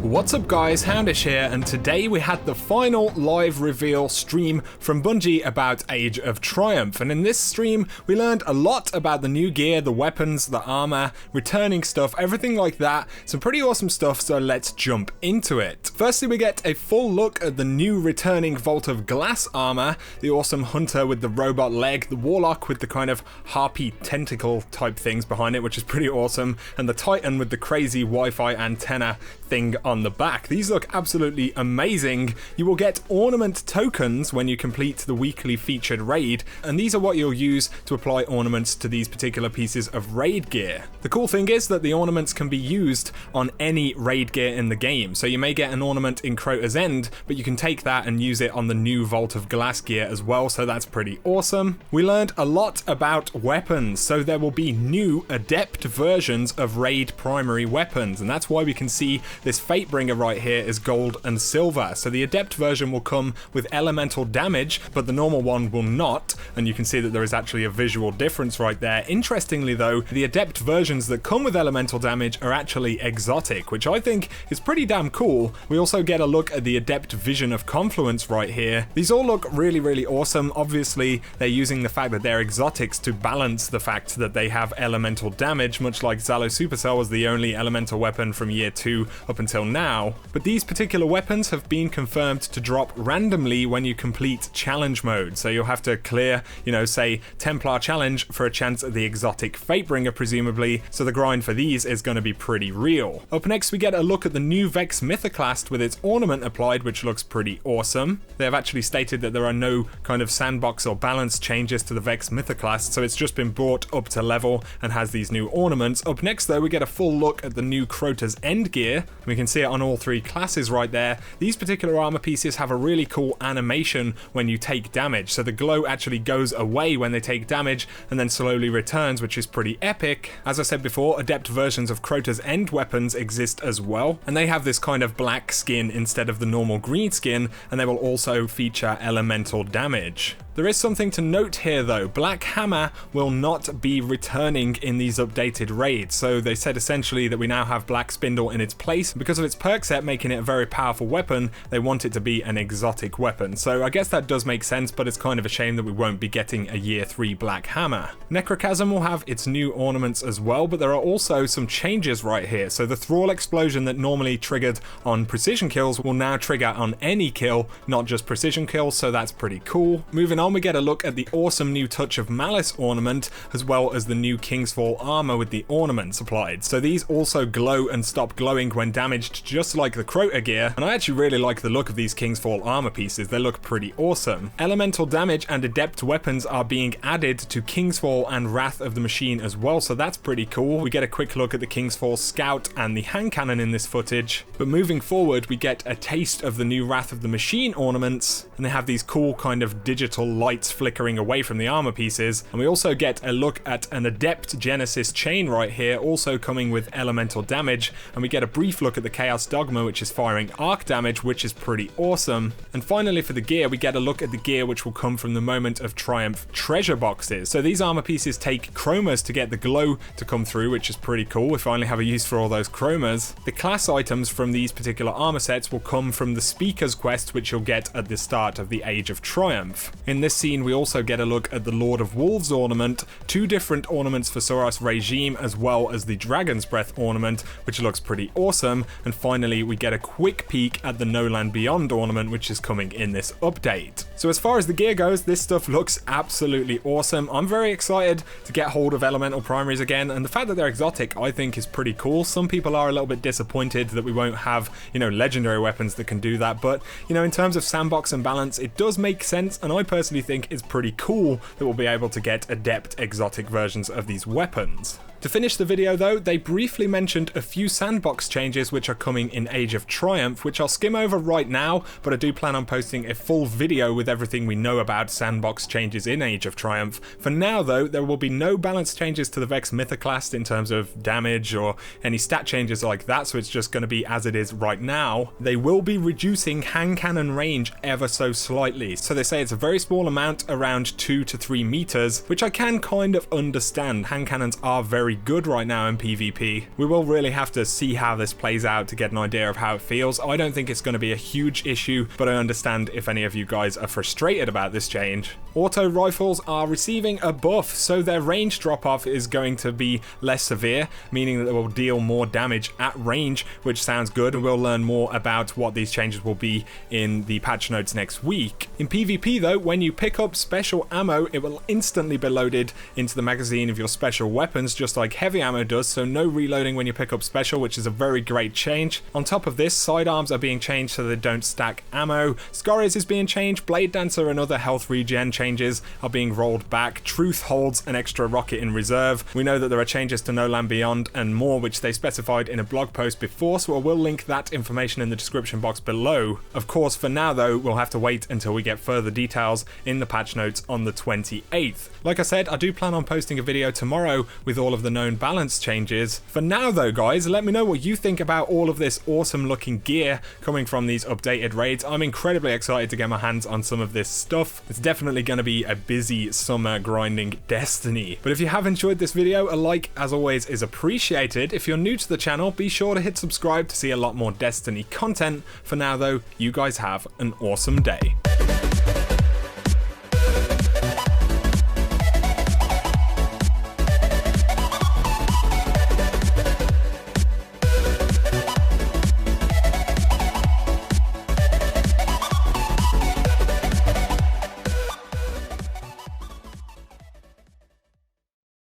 What's up guys, XHOUNDISHx here, and today we had the final live reveal stream from Bungie about Age of Triumph, and in this stream we learned a lot about the new gear, the weapons, the armor, returning stuff, everything like that. Some pretty awesome stuff, so let's jump into it. Firstly, we get a full look at the new returning Vault of Glass armor, the awesome hunter with the robot leg, the warlock with the kind of harpy tentacle type things behind it, which is pretty awesome, and the titan with the crazy Wi-Fi antenna thing on the back. These look absolutely amazing. You will get ornament tokens when you complete the weekly featured raid, and these are what you'll use to apply ornaments to these particular pieces of raid gear. The cool thing is that the ornaments can be used on any raid gear in the game, so you may get an ornament in Crotas End, but you can take that and use it on the new Vault of Glass gear as well, so that's pretty awesome. We learned a lot about weapons, so there will be new adept versions of raid primary weapons, and that's why we can see this Fatebringer right here is gold and silver. So the adept version will come with elemental damage, but the normal one will not, and you can see that there is actually a visual difference right there. Interestingly though, the adept versions that come with elemental damage are actually exotic, which I think is pretty damn cool. We also get a look at the adept vision of confluence right here. These all look really awesome. Obviously they're using the fact that they're exotics to balance the fact that they have elemental damage, much like Zalo Supercell was the only elemental weapon from year 2 up until now. But these particular weapons have been confirmed to drop randomly when you complete challenge mode. So you'll have to clear, say Templar challenge for a chance at the exotic Fatebringer presumably, so the grind for these is going to be pretty real. Up next we get a look at the new Vex Mythoclast with its ornament applied, which looks pretty awesome. They have actually stated that there are no kind of sandbox or balance changes to the Vex Mythoclast, so it's just been brought up to level and has these new ornaments. Up next though we get a full look at the new Crotas End gear. We can see it on all three classes right there. These particular armor pieces have a really cool animation when you take damage, so the glow actually goes away when they take damage and then slowly returns, which is pretty epic. As I said before, adept versions of Crotas End weapons exist as well, and they have this kind of black skin instead of the normal green skin, and they will also feature elemental damage. There is something to note here though. Black Hammer will not be returning in these updated raids, so they said essentially that we now have Black Spindle in its place. Because of its perk set making it a very powerful weapon, they want it to be an exotic weapon, so I guess that does make sense, but it's kind of a shame that we won't be getting a year 3 Black Hammer. Necrochasm will have its new ornaments as well, but there are also some changes right here. So the Thrall explosion that normally triggered on precision kills will now trigger on any kill, not just precision kills, so that's pretty cool. Moving on, we get a look at the awesome new Touch of Malice ornament, as well as the new King's Fall armor with the ornaments applied. So these also glow and stop glowing when damaged, just like the Crota gear, and I actually really like the look of these King's Fall armor pieces. They look pretty awesome. Elemental damage and adept weapons are being added to King's Fall and Wrath of the Machine as well, so that's pretty cool. We get a quick look at the King's Fall Scout and the hand cannon in this footage, but moving forward we get a taste of the new Wrath of the Machine ornaments, and they have these cool kind of digital lights flickering away from the armor pieces, and we also get a look at an adept Genesis chain right here, also coming with elemental damage, and we get a brief look at the Chaos Dogma, which is firing arc damage, which is pretty awesome. And finally for the gear, we get a look at the gear which will come from the Moment of Triumph treasure boxes. So these armor pieces take chromas to get the glow to come through, which is pretty cool. We finally have a use for all those chromas. The class items from these particular armor sets will come from the Speaker's quest, which you'll get at the start of the Age of Triumph. In this scene we also get a look at the Lord of Wolves ornament, 2 different ornaments for Soros Regime, as well as the Dragon's Breath ornament, which looks pretty awesome. And finally we get a quick peek at the No Land Beyond ornament, which is coming in this update. So as far as the gear goes, this stuff looks absolutely awesome. I'm very excited to get hold of elemental primaries again, and the fact that they're exotic I think is pretty cool. Some people are a little bit disappointed that we won't have, legendary weapons that can do that, but in terms of Sandbox and Balance, it does make sense, and I personally think it's pretty cool that we'll be able to get adept exotic versions of these weapons. To finish the video though, they briefly mentioned a few sandbox changes which are coming in Age of Triumph, which I'll skim over right now, but I do plan on posting a full video with everything we know about sandbox changes in Age of Triumph. For now though, there will be no balance changes to the Vex Mythoclast in terms of damage or any stat changes like that, so it's just going to be as it is right now. They will be reducing hand cannon range ever so slightly, so they say it's a very small amount, around 2 to 3 meters, which I can kind of understand. Hand cannons are very very good right now in PvP. We will really have to see how this plays out to get an idea of how it feels. I don't think it's going to be a huge issue, but I understand if any of you guys are frustrated about this change. Auto rifles are receiving a buff, so their range drop-off is going to be less severe, meaning that they will deal more damage at range, which sounds good, and we'll learn more about what these changes will be in the patch notes next week. In PvP though, when you pick up special ammo, it will instantly be loaded into the magazine of your special weapons, just like heavy ammo does, so no reloading when you pick up special, which is a very great change. On top of this, sidearms are being changed so they don't stack ammo, Scores is being changed, Blade Dancer and other health regen changes are being rolled back, Truth holds an extra rocket in reserve. We know that there are changes to No Land Beyond and more, which they specified in a blog post before, so I will link that information in the description box below. Of course, for now though, we'll have to wait until we get further details in the patch notes on the 28th. Like I said, I do plan on posting a video tomorrow with all of the known balance changes. For now though, guys, let me know what you think about all of this awesome looking gear coming from these updated raids. I'm incredibly excited to get my hands on some of this stuff. It's definitely going to be a busy summer grinding Destiny. But if you have enjoyed this video, a like as always is appreciated. If you're new to the channel, be sure to hit subscribe to see a lot more Destiny content. For now though, you guys have an awesome day.